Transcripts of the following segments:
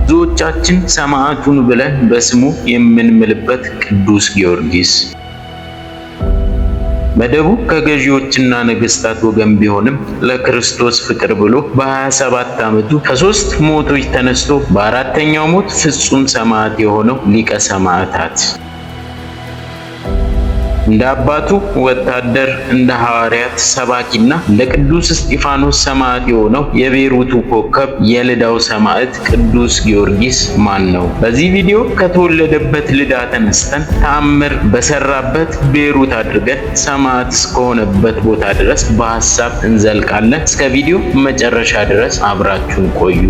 ብዙዎቻችን ሰማዕቱን ብለን በስሙ የምንምልበት ቅዱስ ጊዮርጊስ መደቡ ከገዢዎችና ነገስታት ወገን ቢሆንም ለክርስቶስ ፍቅር ብሎ በ27 ዓመቱ ከ3 ሞቶች ተነስቶ በአራተኛው ሞት ፍጹም ሰማዕት የሆነው ሊቀ ሰማዕታት እንደ አባቱ ወታደር እንደ ሐዋርያት ሰባኪና ለቅዱስ እስጢፋኖስ ሰማዕት የሆነው የቤሩቱ ኮከብ የልዳው ሰማዕት ቅዱስ ጊዮርጊስ ማን ነው? በዚህ ቪዲዮ ከተወለደበት ልዳ ተነስተን ተአምር በሰራበት ቤሩት አድርገን ሰማዕት እስከሆነበት ቦታ ድረስ በሐሳብ እንዘልቃለን። እስከ ቪዲዮ መጨረሻ ድረስ አብራችሁን ቆዩ።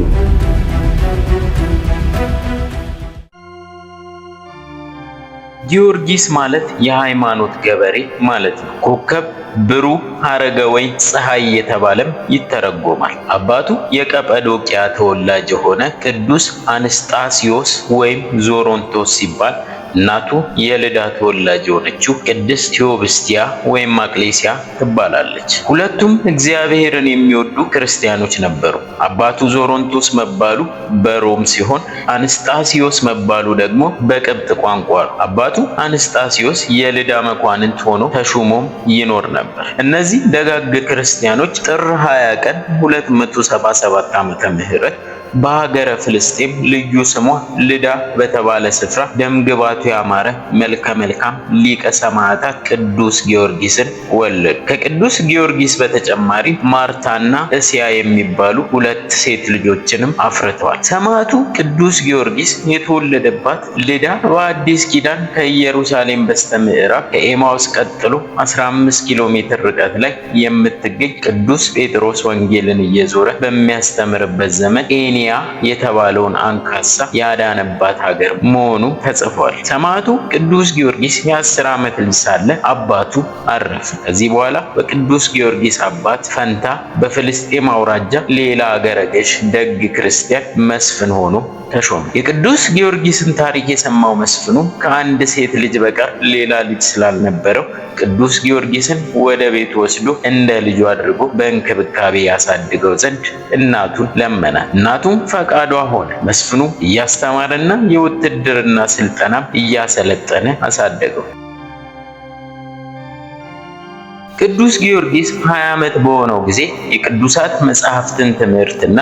ጊዮርጊስ ማለት የሃይማኖት ገበሬ ማለት ነው። ኮከብ፣ ብሩህ፣ ሐረገ ወይን፣ ፀሐይ የተባለም ይተረጎማል። አባቱ የቀጰዶቅያ ተወላጅ የሆነ ቅዱስ አንስጣስዮስ ወይም ዞሮንቶስ ሲባል እናቱ የልዳ ተወላጅ የሆነችው ቅድስት ቴዎብስቲያ ወይም አቅሌሲያ ትባላለች። ሁለቱም እግዚአብሔርን የሚወዱ ክርስቲያኖች ነበሩ። አባቱ ዞሮንቶስ መባሉ በሮም ሲሆን አንስጣስዮስ መባሉ ደግሞ በቅብጥ ቋንቋ ነው። አባቱ አንስጣስዮስ የልዳ መኳንንት ሆኖ ተሹሞም ይኖር ነበር። እነዚህ ደጋግ ክርስቲያኖች ጥር 20 ቀን 277 ዓመተ ምህረት በሀገረ ፍልስጤም ልዩ ስሟ ልዳ በተባለ ስፍራ ደምግባቱ ያማረ መልከ መልካም ሊቀ ሰማዕታት ቅዱስ ጊዮርጊስን ወለዱ። ከቅዱስ ጊዮርጊስ በተጨማሪ ማርታና እስያ የሚባሉ 2 ሴት ልጆችንም አፍርተዋል። ሰማዕቱ ቅዱስ ጊዮርጊስ የተወለደባት ልዳ በአዲስ ኪዳን ከኢየሩሳሌም በስተምዕራብ ከኤማውስ ቀጥሎ 15 ኪሎ ሜትር ርቀት ላይ የምትገኝ ቅዱስ ጴጥሮስ ወንጌልን እየዞረ በሚያስተምርበት ዘመን የተባለውን አንካሳ ያዳነባት ሀገር መሆኑ ተጽፏል። ሰማዕቱ ቅዱስ ጊዮርጊስ የ10 ዓመት ልጅ ሳለ አባቱ አረፈ። ከዚህ በኋላ በቅዱስ ጊዮርጊስ አባት ፈንታ በፍልስጤም አውራጃ ሌላ አገረ ገዥ ደግ ክርስቲያን መስፍን ሆኖ ተሾመ። የቅዱስ ጊዮርጊስን ታሪክ የሰማው መስፍኑ ከአንድ ሴት ልጅ በቀር ሌላ ልጅ ስላልነበረው ቅዱስ ጊዮርጊስን ወደ ቤት ወስዶ እንደ ልጁ አድርጎ በእንክብካቤ ያሳድገው ዘንድ እናቱን ለመናት። እናቱም ፈቃዷ ሆነ። መስፍኑ እያስተማረና የውትድርና ስልጠናም እያሰለጠነ አሳደገው። ቅዱስ ጊዮርጊስ 20 ዓመት በሆነው ጊዜ የቅዱሳት መጻሕፍትን ትምህርትና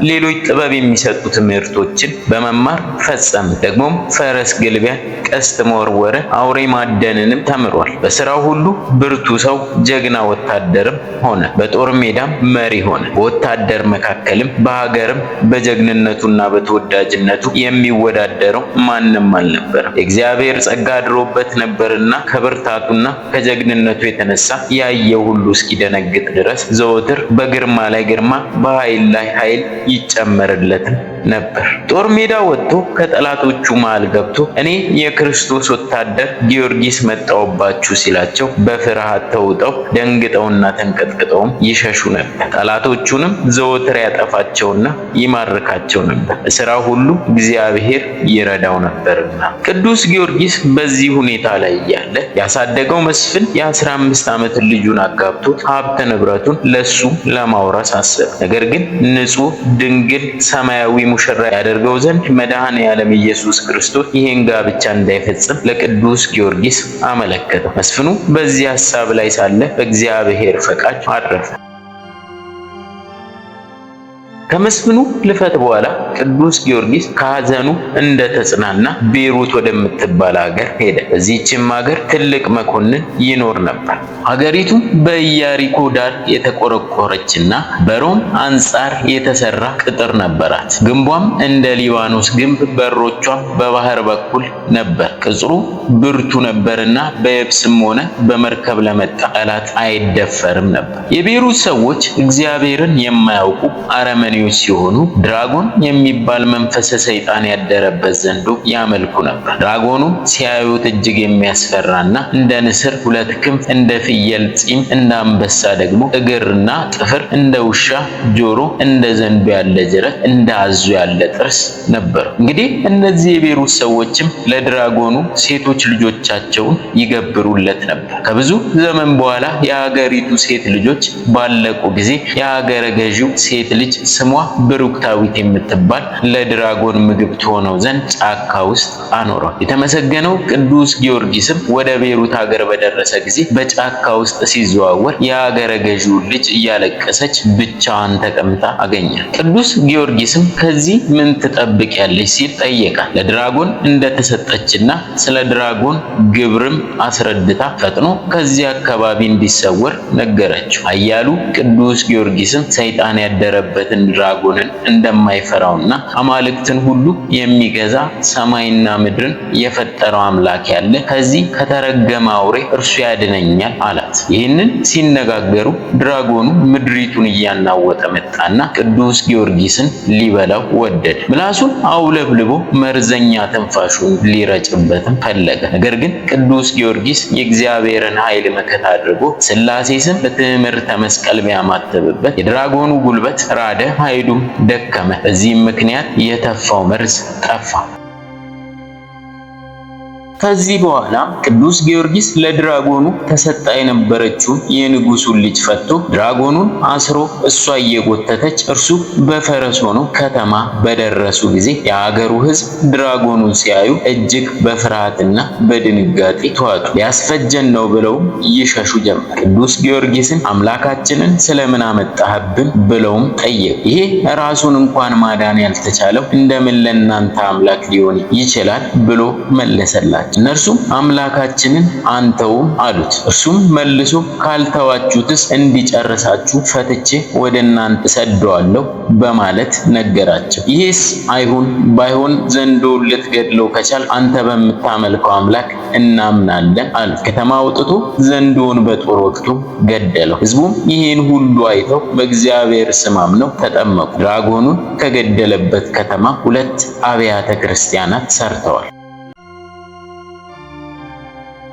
ሌሎች ጥበብ የሚሰጡ ትምህርቶችን በመማር ፈጸመ። ደግሞም ፈረስ ግልቢያን፣ ቀስት መወርወርን፣ አውሬ ማደንንም ተምሯል። በስራው ሁሉ ብርቱ ሰው፣ ጀግና ወታደርም ሆነ። በጦር ሜዳም መሪ ሆነ። በወታደር መካከልም በሀገርም በጀግንነቱና በተወዳጅነቱ የሚወዳደረው ማንም አልነበረም። የእግዚአብሔር ጸጋ አድሮበት ነበርና ከብርታቱና ከጀግንነቱ የተነሳ ያየው ሁሉ እስኪደነግጥ ድረስ ዘወትር በግርማ ላይ ግርማ በኃይል ላይ ኃይል ይጨመርለት ነበር። ጦር ሜዳ ወጥቶ ከጠላቶቹ መሃል ገብቶ እኔ የክርስቶስ ወታደር ጊዮርጊስ መጣሁባችሁ ሲላቸው በፍርሃት ተውጠው ደንግጠውና ተንቀጥቅጠውም ይሸሹ ነበር። ጠላቶቹንም ዘወትር ያጠፋቸውና ይማርካቸው ነበር። በሥራው ሁሉ እግዚአብሔር ይረዳው ነበርና። ቅዱስ ጊዮርጊስ በዚህ ሁኔታ ላይ እያለ ያሳደገው መስፍን የ15 ዓመት ልጁን አጋብቶት ሀብት ንብረቱን ለሱ ለማውረስ አሰበ። ነገር ግን ንጹሕ ድንግል ሰማያዊ ሙሽራ ያደርገው ዘንድ መድኃኔዓለም ኢየሱስ ክርስቶስ ይህን ጋብቻ እንዳይፈጽም ለቅዱስ ጊዮርጊስ አመለከተው። መስፍኑ በዚህ ሐሳብ ላይ ሳለ በእግዚአብሔር ፈቃድ አረፈ። ከመስፍኑ ልፈት በኋላ ቅዱስ ጊዮርጊስ ከሐዘኑ እንደተጽናና ቤሩት ወደምትባል ሀገር ሄደ። በዚህችም ሀገር ትልቅ መኮንን ይኖር ነበር። ሀገሪቱ በኢያሪኮ ዳር የተቆረቆረችና በሮም አንጻር የተሰራ ቅጥር ነበራት። ግንቧም እንደ ሊባኖስ ግንብ፣ በሮቿም በባህር በኩል ነበር። ቅጽሩ ብርቱ ነበርና በየብስም ሆነ በመርከብ ለመጣ ጠላት አይደፈርም ነበር። የቤሩት ሰዎች እግዚአብሔርን የማያውቁ አረመኔዎች ሲሆኑ ድራጎን የሚባል መንፈሰ ሰይጣን ያደረበት ዘንዶ ያመልኩ ነበር። ድራጎኑ ሲያዩት እጅግ የሚያስፈራና እንደ ንስር 2 ክንፍ፣ እንደ ፍየል ፂም፣ እንደ አንበሳ ደግሞ እግርና ጥፍር፣ እንደ ውሻ ጆሮ፣ እንደ ዘንዶ ያለ ጅረት፣ እንደ አዞ ያለ ጥርስ ነበር። እንግዲህ እነዚህ የቤሩት ሰዎችም ለድራጎኑ ሴቶች ልጆቻቸውን ይገብሩለት ነበር። ከብዙ ዘመን በኋላ የሀገሪቱ ሴት ልጆች ባለቁ ጊዜ የሀገረ ገዢው ሴት ልጅ ስሟ ብሩክታዊት የምትባል የምትባል ለድራጎን ምግብ ትሆነው ዘንድ ጫካ ውስጥ አኖሯል። የተመሰገነው ቅዱስ ጊዮርጊስም ወደ ቤሩት ሀገር በደረሰ ጊዜ በጫካ ውስጥ ሲዘዋወር የሀገረ ገዢውን ልጅ እያለቀሰች ብቻዋን ተቀምጣ አገኛት። ቅዱስ ጊዮርጊስም ከዚህ ምን ትጠብቂያለሽ ሲል ጠየቃት። ለድራጎን እንደተሰጠችና ስለ ድራጎን ግብርም አስረድታ ፈጥኖ ከዚህ አካባቢ እንዲሰወር ነገረችው። ኃያሉ ቅዱስ ጊዮርጊስም ሰይጣን ያደረበትን ድራጎንን እንደማይፈራውና አማልክትን ሁሉ የሚገዛ ሰማይና ምድርን የፈጠረው አምላክ ያለ ከዚህ ከተረገመ አውሬ እርሱ ያድነኛል አላት። ይህንን ሲነጋገሩ ድራጎኑ ምድሪቱን እያናወጠ መጣና ቅዱስ ጊዮርጊስን ሊበላው ወደደ። ምላሱን አውለብልቦ መርዘኛ ትንፋሹን ሊረጭበትም ፈለገ። ነገር ግን ቅዱስ ጊዮርጊስ የእግዚአብሔርን ኃይል መከታ አድርጎ ሥላሴ ስም በትምህርተ መስቀል ቢያማተብበት የድራጎኑ ጉልበት ራደ፣ ኃይሉም ደከመ። በዚህም ምክንያት የተፋው መርዝ ጠፋ። ከዚህ በኋላ ቅዱስ ጊዮርጊስ ለድራጎኑ ተሰጣ የነበረችውን የንጉሱን ልጅ ፈቶ ድራጎኑን አስሮ እሷ እየጎተተች እርሱ በፈረስ ሆኖ ከተማ በደረሱ ጊዜ የሀገሩ ሕዝብ ድራጎኑን ሲያዩ እጅግ በፍርሃትና በድንጋጤ ተዋጡ። ሊያስፈጀን ነው ብለውም ይሸሹ ጀመር። ቅዱስ ጊዮርጊስን አምላካችንን ስለምን አመጣህብን ብለውም ጠየቁ። ይሄ ራሱን እንኳን ማዳን ያልተቻለው እንደምን ለእናንተ አምላክ ሊሆን ይችላል ብሎ መለሰላቸው። እነርሱም አምላካችንን አንተውም አሉት። እርሱም መልሶ ካልተዋችሁትስ እንዲጨርሳችሁ ፈትቼ ወደ እናንተ ሰደዋለሁ በማለት ነገራቸው። ይህስ አይሁን፣ ባይሆን ዘንዶውን ልትገድለው ከቻል አንተ በምታመልከው አምላክ እናምናለን አሉት። ከተማ አውጥቶ ዘንዶውን በጦር ወቅቶ ገደለው። ሕዝቡም ይህን ሁሉ አይተው በእግዚአብሔር ስም አምነው ተጠመቁ። ድራጎኑን ከገደለበት ከተማ 2 አብያተ ክርስቲያናት ሰርተዋል።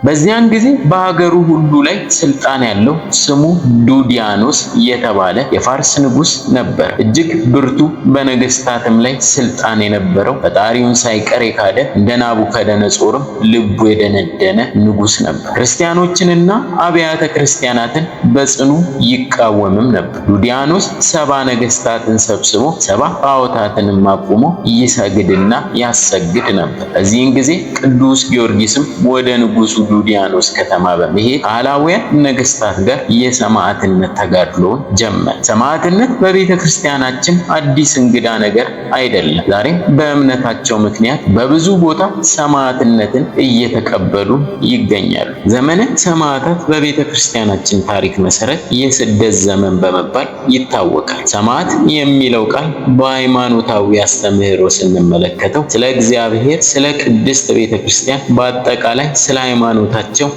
በዚያን ጊዜ በሀገሩ ሁሉ ላይ ስልጣን ያለው ስሙ ዱዲያኖስ የተባለ የፋርስ ንጉስ ነበር። እጅግ ብርቱ፣ በነገስታትም ላይ ስልጣን የነበረው ፈጣሪውን ሳይቀር የካደ እንደ ናቡከደነጾርም ልቡ የደነደነ ንጉስ ነበር። ክርስቲያኖችንና አብያተ ክርስቲያናትን በጽኑ ይቃወምም ነበር። ዱዲያኖስ 70 ነገስታትን ሰብስቦ 70 ጣዖታትንም አቁሞ ይሰግድና ያሰግድ ነበር። በዚህን ጊዜ ቅዱስ ጊዮርጊስም ወደ ንጉሱ ዱዲያኖስ ከተማ በመሄድ ከአላውያን ነገስታት ጋር የሰማዕትነት ተጋድሎን ጀመረ። ሰማዕትነት በቤተ ክርስቲያናችን አዲስ እንግዳ ነገር አይደለም። ዛሬ በእምነታቸው ምክንያት በብዙ ቦታ ሰማዕትነትን እየተቀበሉ ይገኛሉ። ዘመነ ሰማዕታት በቤተ ክርስቲያናችን ታሪክ መሰረት የስደት ዘመን በመባል ይታወቃል። ሰማዕት የሚለው ቃል በሃይማኖታዊ አስተምህሮ ስንመለከተው ስለ እግዚአብሔር፣ ስለ ቅድስት ቤተ ክርስቲያን፣ በአጠቃላይ ስለ ሃይማኖታቸው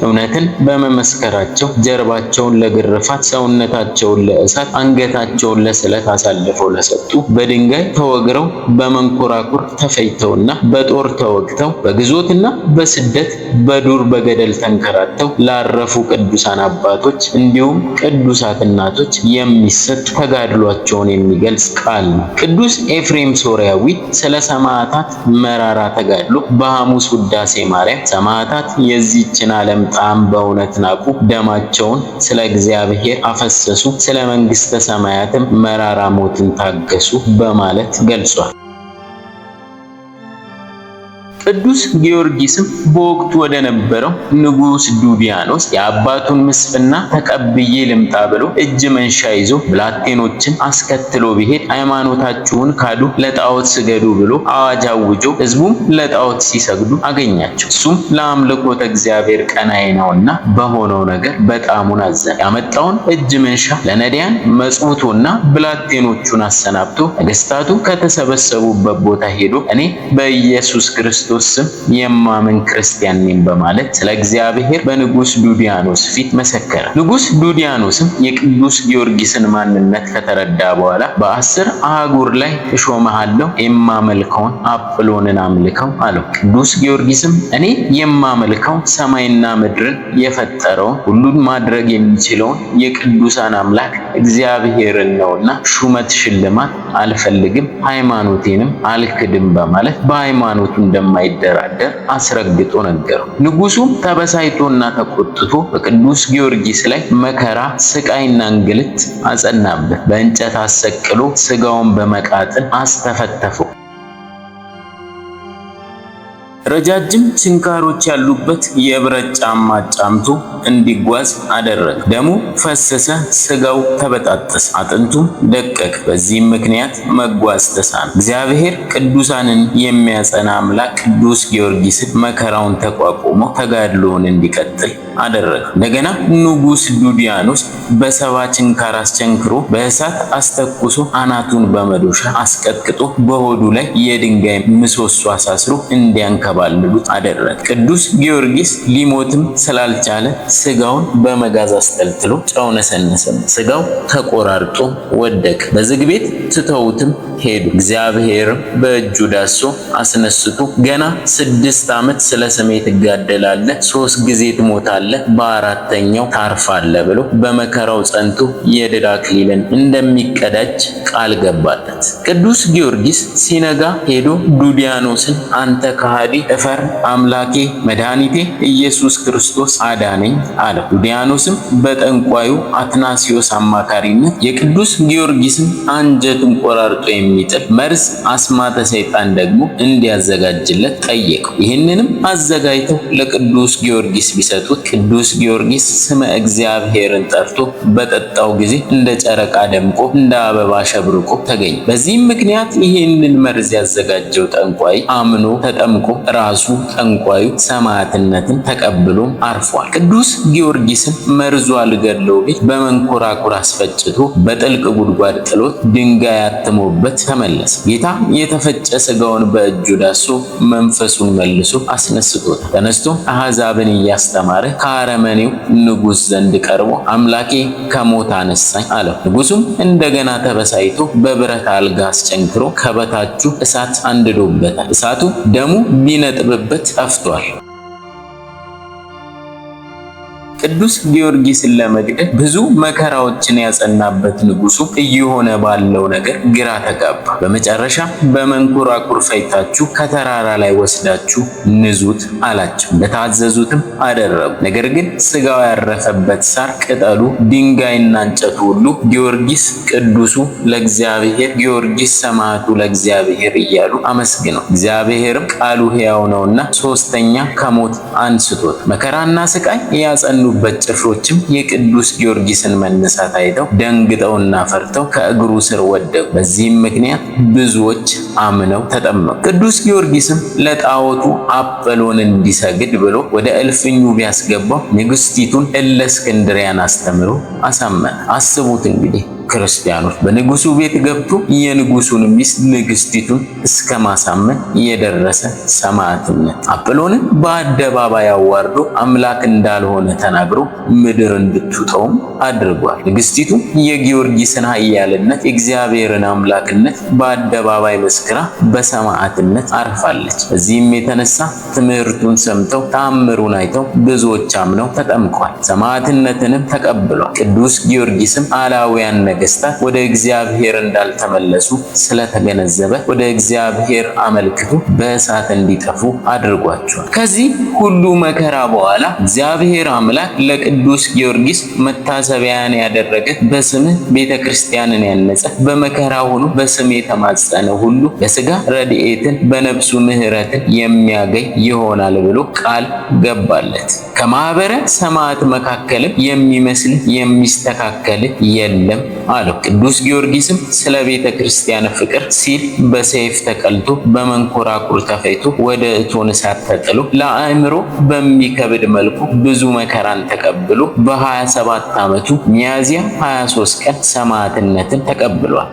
እውነትን በመመስከራቸው ጀርባቸውን ለግርፋት፣ ሰውነታቸውን ለእሳት፣ አንገታቸውን ለስለት አሳልፈው ለሰጡ፣ በድንጋይ ተወግረው በመንኮራኩር ተፈይተውና በጦር ተወግተው በግዞትና በስደት በዱር በገደል ተንከራተው ላረፉ ቅዱሳን አባቶች እንዲሁም ቅዱሳት እናቶች የሚሰጥ ተጋድሏቸውን የሚገልጽ ቃል ነው። ቅዱስ ኤፍሬም ሶርያዊ ስለ ሰማዕታት መራራ ተጋድሎ በሐሙስ ውዳሴ ማርያም ሰማዕታት የዚህችን ዓለም ጣዕም በእውነት ናቁ፣ ደማቸውን ስለ እግዚአብሔር አፈሰሱ፣ ስለ መንግሥተ ሰማያትም መራራ ሞትን ታገሱ በማለት ገልጿል። ቅዱስ ጊዮርጊስም በወቅቱ ወደ ነበረው ንጉስ ዱዲያኖስ የአባቱን ምስፍና ተቀብዬ ልምጣ ብሎ እጅ መንሻ ይዞ ብላቴኖችን አስከትሎ ቢሄድ ሃይማኖታችሁን ካዱ፣ ለጣዖት ስገዱ ብሎ አዋጅ አውጆ ሕዝቡም ለጣዖት ሲሰግዱ አገኛቸው። እሱም ለአምልኮተ እግዚአብሔር ቀናኢ ነውና በሆነው ነገር በጣሙን አዘነ። ያመጣውን እጅ መንሻ ለነዳያን መጽውቶና ብላቴኖቹን አሰናብቶ ነገስታቱ ከተሰበሰቡበት ቦታ ሄዶ እኔ በኢየሱስ ክርስቶስ ስም የማምን ክርስቲያን ነኝ በማለት ስለ እግዚአብሔር በንጉስ ዱዲያኖስ ፊት መሰከረ። ንጉስ ዱዲያኖስም የቅዱስ ጊዮርጊስን ማንነት ከተረዳ በኋላ በ10 አህጉር ላይ እሾምሃለሁ፣ የማመልከውን አጵሎንን አምልከው አለው። ቅዱስ ጊዮርጊስም እኔ የማመልከው ሰማይና ምድርን የፈጠረውን ሁሉን ማድረግ የሚችለውን የቅዱሳን አምላክ እግዚአብሔርን ነውና ሹመት ሽልማት አልፈልግም፣ ሃይማኖቴንም አልክድም በማለት በሃይማኖቱ እንደማይደራደር አስረግጦ ነገረው። ንጉሱም ተበሳይቶና ተቆጥቶ በቅዱስ ጊዮርጊስ ላይ መከራ፣ ስቃይና እንግልት አጸናበት። በእንጨት አሰቅሎ ስጋውን በመቃጥን አስተፈተፈው። ረጃጅም ችንካሮች ያሉበት የብረት ጫማ ጫምቶ እንዲጓዝ አደረገ። ደሙ ፈሰሰ፣ ስጋው ተበጣጠሰ፣ አጥንቱም ደቀቀ። በዚህም ምክንያት መጓዝ ተሳነ። እግዚአብሔር ቅዱሳንን የሚያጸና አምላክ ቅዱስ ጊዮርጊስን መከራውን ተቋቁሞ ተጋድሎውን እንዲቀጥል አደረገ። እንደገና ንጉሥ ዱዲያኖስ በሰባ ችንካር አስቸንክሮ በእሳት አስተኩሶ አናቱን በመዶሻ አስቀጥቅጦ በሆዱ ላይ የድንጋይ ምሰሶ አሳስሮ እንዲያንከባልሉት አደረገ። ቅዱስ ጊዮርጊስ ሊሞትም ስላልቻለ ስጋውን በመጋዝ አስጠልጥሎ ጨው ነሰነሰበት። ስጋው ተቆራርጦ ወደቀ። በዝግ ቤት ትተውትም ሄዱ። እግዚአብሔርም በእጁ ዳሶ አስነስቶ ገና 6 ዓመት ስለ ስሜ ትጋደላለህ፣ 3 ጊዜ ትሞታለህ፣ በአራተኛው ታርፋለህ ብሎ በመከራው ጸንቶ የድል አክሊልን እንደሚቀዳጅ ቃል ገባለት። ቅዱስ ጊዮርጊስ ሲነጋ ሄዶ ዱዲያኖስን አንተ ከሃዲ እፈር፣ አምላኬ መድኃኒቴ ኢየሱስ ክርስቶስ አዳነኝ አለው። ዱዲያኖስም በጠንቋዩ አትናሲዮስ አማካሪነት የቅዱስ ጊዮርጊስን አንጀቱን ቆራርጦ የሚጥል መርዝ አስማተ ሰይጣን ደግሞ እንዲያዘጋጅለት ጠየቀው። ይህንንም አዘጋጅተው ለቅዱስ ጊዮርጊስ ቢሰጡት ቅዱስ ጊዮርጊስ ስመ እግዚአብሔርን ጠርቶ በጠጣው ጊዜ እንደ ጨረቃ ደምቆ እንደ አበባ ሸብርቆ ተገኘ። በዚህም ምክንያት ይህንን መርዝ ያዘጋጀው ጠንቋይ አምኖ ተጠምቆ ራሱ ጠንቋዩ ሰማዕትነትን ተቀብሎ አርፏል። ቅዱስ ጊዮርጊስን መርዙ አልገድለው ቢል በመንኮራኩር አስፈጭቶ በጥልቅ ጉድጓድ ጥሎት ድንጋይ አትሞበት ተመለሰ። ጌታ የተፈጨ ስጋውን በእጁ ዳሶ መንፈሱን መልሶ አስነስቶታል። ተነስቶ አሕዛብን እያስተማረ ከአረመኔው ንጉሥ ዘንድ ቀርቦ አምላኬ ከሞት አነሳኝ አለው። ንጉሡም እንደገና ተበሳይቶ በብረት አልጋ አስጨንክሮ ከበታቹ እሳት አንድዶበታል። እሳቱ ደሙ ቢነጥብበት ጠፍቷል። ቅዱስ ጊዮርጊስን ለመግደል ብዙ መከራዎችን ያጸናበት ንጉሡ እየሆነ ባለው ነገር ግራ ተጋባ። በመጨረሻ በመንኮራኩር ፈይታችሁ ከተራራ ላይ ወስዳችሁ ንዙት አላቸው። እንደታዘዙትም አደረጉ። ነገር ግን ስጋው ያረፈበት ሳር፣ ቅጠሉ፣ ድንጋይና እንጨቱ ሁሉ ጊዮርጊስ ቅዱሱ ለእግዚአብሔር፣ ጊዮርጊስ ሰማዕቱ ለእግዚአብሔር እያሉ አመስግነው እግዚአብሔርም ቃሉ ሕያው ነውና ሶስተኛ ከሞት አንስቶት መከራና ስቃይ ያጸኑ ጭፍሮችም የቅዱስ ጊዮርጊስን መነሳት አይተው ደንግጠውና ፈርተው ከእግሩ ስር ወደቁ። በዚህም ምክንያት ብዙዎች አምነው ተጠመቁ። ቅዱስ ጊዮርጊስም ለጣዖቱ አጵሎን እንዲሰግድ ብሎ ወደ እልፍኙ ቢያስገባው ንግሥቲቱን እለእስክንድርያን አስተምሮ አሳመነ። አስቡት እንግዲህ ክርስቲያኖች በንጉሱ ቤት ገብቶ የንጉሱን ሚስት ንግሥቲቱን እስከ ማሳመን የደረሰ ሰማዕትነት። አጵሎንን በአደባባይ አዋርዶ አምላክ እንዳልሆነ ተናግሮ ምድር እንድትውጠውም አድርጓል። ንግሥቲቱ የጊዮርጊስን ኃያልነት የእግዚአብሔርን አምላክነት በአደባባይ መስክራ በሰማዕትነት አርፋለች። በዚህም የተነሳ ትምህርቱን ሰምተው ተአምሩን አይተው ብዙዎች አምነው ተጠምቀዋል። ሰማዕትነትንም ተቀብሏል። ቅዱስ ጊዮርጊስም አላውያን ነገስታት ወደ እግዚአብሔር እንዳልተመለሱ ስለተገነዘበ ወደ እግዚአብሔር አመልክቶ በእሳት እንዲጠፉ አድርጓቸዋል። ከዚህ ሁሉ መከራ በኋላ እግዚአብሔር አምላክ ለቅዱስ ጊዮርጊስ መታሰቢያን ያደረገ በስምህ ቤተክርስቲያንን ያነጸ በመከራ ሁሉ በስም የተማጸነ ሁሉ በስጋ ረድኤትን በነፍሱ ምሕረትን የሚያገኝ ይሆናል ብሎ ቃል ገባለት። ከማህበረ ሰማዕት መካከልም የሚመስል የሚስተካከል የለም አለው። ቅዱስ ጊዮርጊስም ስለ ቤተ ክርስቲያን ፍቅር ሲል በሰይፍ ተቀልቶ በመንኮራኩር ተፈይቶ ወደ እቶን እሳት ተጥሎ ለአእምሮ በሚከብድ መልኩ ብዙ መከራን ተቀብሎ በ27 ዓመቱ ሚያዝያ 23 ቀን ሰማዕትነትን ተቀብሏል።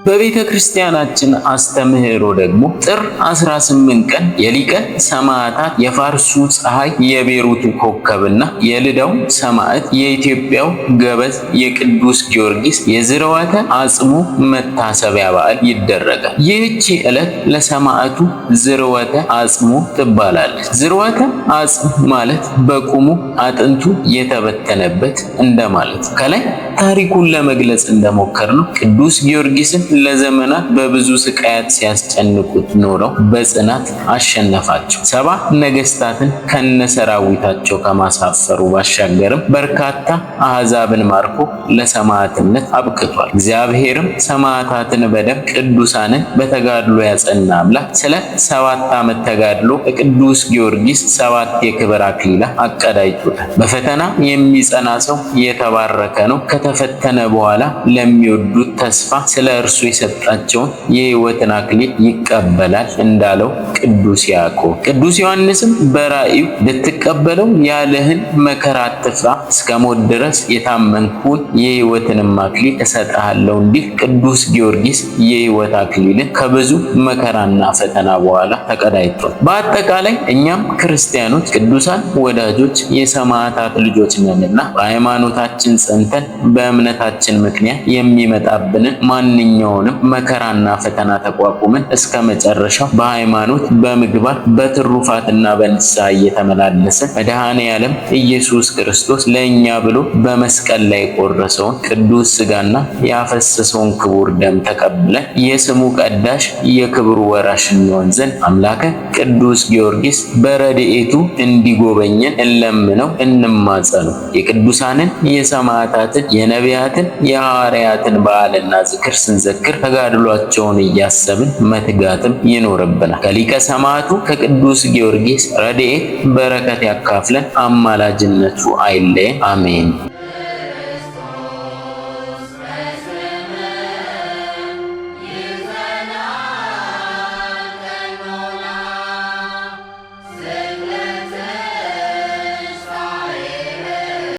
በቤተ ክርስቲያናችን አስተምህሮ ደግሞ ጥር 18 ቀን የሊቀ ሰማዕታት የፋርሱ ፀሐይ የቤሩቱ ኮከብና የልዳው ሰማዕት የኢትዮጵያው ገበዝ የቅዱስ ጊዮርጊስ የዝርወተ አጽሙ መታሰቢያ በዓል ይደረጋል። ይህቺ ዕለት ለሰማዕቱ ዝርወተ አጽሙ ትባላለች። ዝርወተ አጽም ማለት በቁሙ አጥንቱ የተበተነበት እንደማለት። ከላይ ታሪኩን ለመግለጽ እንደሞከርነው ቅዱስ ጊዮርጊስን ለዘመናት በብዙ ስቃያት ሲያስጨንቁት ኖረው በጽናት አሸነፋቸው። 70 ነገስታትን ከነሰራዊታቸው ከማሳፈሩ ባሻገርም በርካታ አሕዛብን ማርኮ ለሰማዕትነት አብቅቷል። እግዚአብሔርም ሰማዕታትን በደም ቅዱሳንን በተጋድሎ ያጸና አምላክ ስለ 7 ዓመት ተጋድሎ ቅዱስ ጊዮርጊስ 7 የክብር አክሊላት አቀዳጅቶታል። በፈተና የሚጸና ሰው የተባረከ ነው፣ ከተፈተነ በኋላ ለሚወዱት ተስፋ ስለ እርሱ የሰጣቸውን የሕይወትን አክሊል ይቀበላል እንዳለው ቅዱስ ያዕቆብ። ቅዱስ ዮሐንስም በራእዩ ልትቀበለው ያለህን መከራ አትፍራ፣ እስከ ሞት ድረስ የታመንኩን የሕይወትንም አክሊል እሰጥሃለሁ እንዲል ቅዱስ ጊዮርጊስ የሕይወት አክሊልን ከብዙ መከራና ፈተና በኋላ ተቀዳጅቷል። በአጠቃላይ እኛም ክርስቲያኖች ቅዱሳን ወዳጆች የሰማዕታት ልጆች ነንና በሃይማኖታችን ጸንተን በእምነታችን ምክንያት የሚመጣብንን ማንኛውንም መከራና ፈተና ተቋቁመን እስከ መጨረሻው በሃይማኖት በምግባር በትሩፋትና በንስሐ እየተመላለሰን መድኃኔ ዓለም ኢየሱስ ክርስቶስ ለእኛ ብሎ በመስቀል ላይ የቆረሰውን ቅዱስ ሥጋና ያፈሰሰውን ክቡር ደም ተቀብለን የስሙ ቀዳሽ የክብሩ ወራሽ እንሆን ዘንድ አምላከ ቅዱስ ጊዮርጊስ በረድኤቱ እንዲጎበኘን እንለምነው እንማጸነው። የቅዱሳንን የሰማዕታትን የነቢያትን የሐዋርያትን በዓልና ዝክር ስንዘክር ተጋድሏቸውን እያሰብን መትጋትም ይኖርብናል። ከሊቀ ሰማዕቱ ከቅዱስ ጊዮርጊስ ረድኤት በረከት ያካፍለን፣ አማላጅነቱ አይለየን። አሜን።